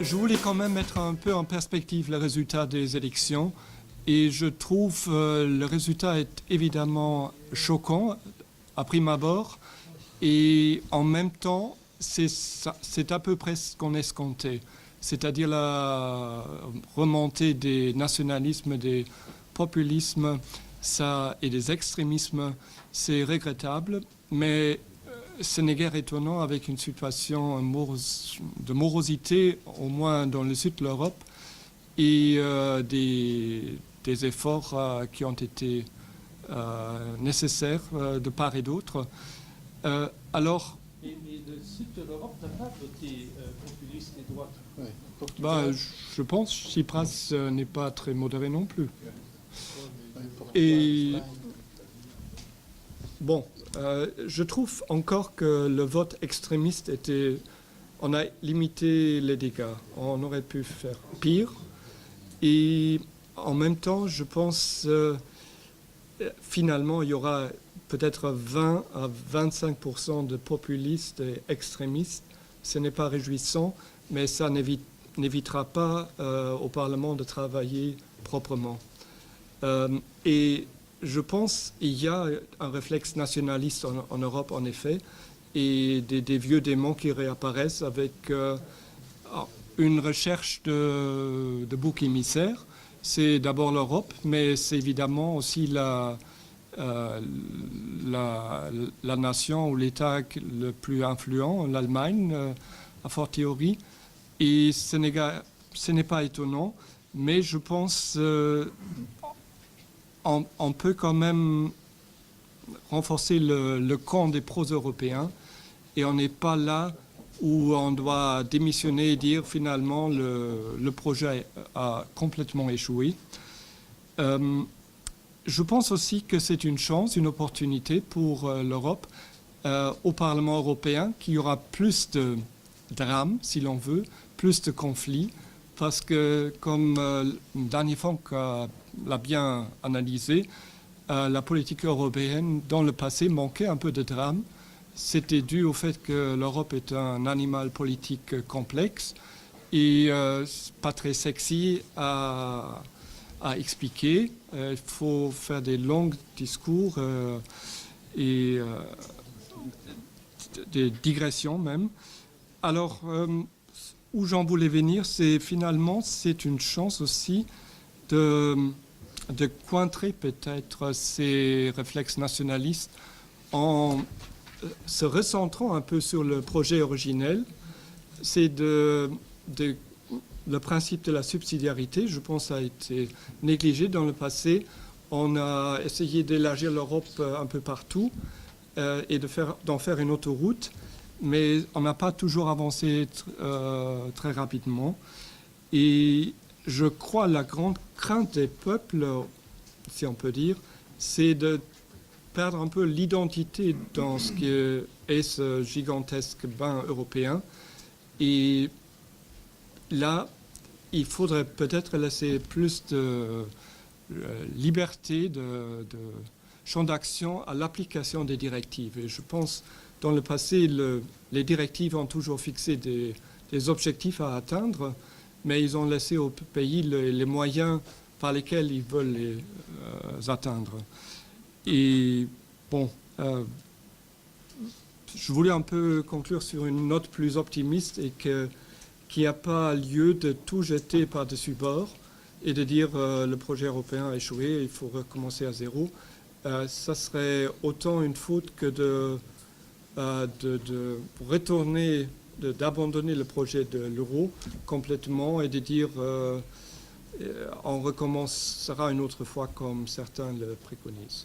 je voulais quand même mettre un peu en perspective le résultat des élections. Et je trouve le résultat est évidemment choquant à prime abord. Et en même temps, c'est à peu près ce qu'on escomptait. C'est-à-dire la remontée des nationalismes, des populismes et des extrémismes, c'est regrettable. Mais ce n'est guère étonnant avec une situation de morosité, au moins dans le sud de l'Europe, et des efforts qui ont été nécessaires de part et d'autre. Alors, mais le sud de l'Europe n'a pas voté populiste et droite. Ouais, je pense que Tsipras n'est pas très modéré non plus. Et bon, je trouve encore que le vote extrémiste était... On a limité les dégâts. On aurait pu faire pire. Et en même temps, je pense finalement, il y aura peut-être 20 à 25% de populistes et extrémistes. Ce n'est pas réjouissant, mais ça n'évitera pas au Parlement de travailler proprement. Et je pense qu'il y a un réflexe nationaliste en Europe, en effet, et des vieux démons qui réapparaissent avec une recherche de bouc émissaire. C'est d'abord l'Europe, mais c'est évidemment aussi la nation ou l'État le plus influent, l'Allemagne, a fortiori. Et ce n'est pas étonnant, mais je pense on peut quand même renforcer le camp des pro-européens et on n'est pas là où on doit démissionner et dire finalement le projet a complètement échoué. Je pense aussi que c'est une chance, une opportunité pour l'Europe, au Parlement européen, qu'il y aura plus de drames, si l'on veut, plus de conflits, parce que, comme Danny Funk l'a bien analysé, la politique européenne, dans le passé, manquait un peu de drame. C'était dû au fait que l'Europe est un animal politique complexe et pas très sexy à expliquer. Il faut faire des longs discours et des digressions même. Alors, où j'en voulais venir, c'est finalement, c'est une chance aussi de cointrer peut-être ces réflexes nationalistes en se recentrant un peu sur le projet originel. C'est le principe de la subsidiarité, je pense, a été négligé dans le passé. On a essayé d'élargir l'Europe un peu partout et d'en faire une autoroute, mais on n'a pas toujours avancé très rapidement. Et je crois la grande crainte des peuples, si on peut dire, c'est de perdre un peu l'identité dans ce qu'est ce gigantesque bain européen. Et là, il faudrait peut-être laisser plus de liberté, de champ d'action à l'application des directives. Et je pense, dans le passé, les directives ont toujours fixé des objectifs à atteindre, mais ils ont laissé aux pays les moyens par lesquels ils veulent les atteindre. Et bon, je voulais un peu conclure sur une note plus optimiste et qu'il n'y a pas lieu de tout jeter par-dessus bord et de dire le projet européen a échoué, il faut recommencer à zéro. Ça serait autant une faute que de retourner, d'abandonner le projet de l'euro complètement et de dire on recommencera une autre fois comme certains le préconisent.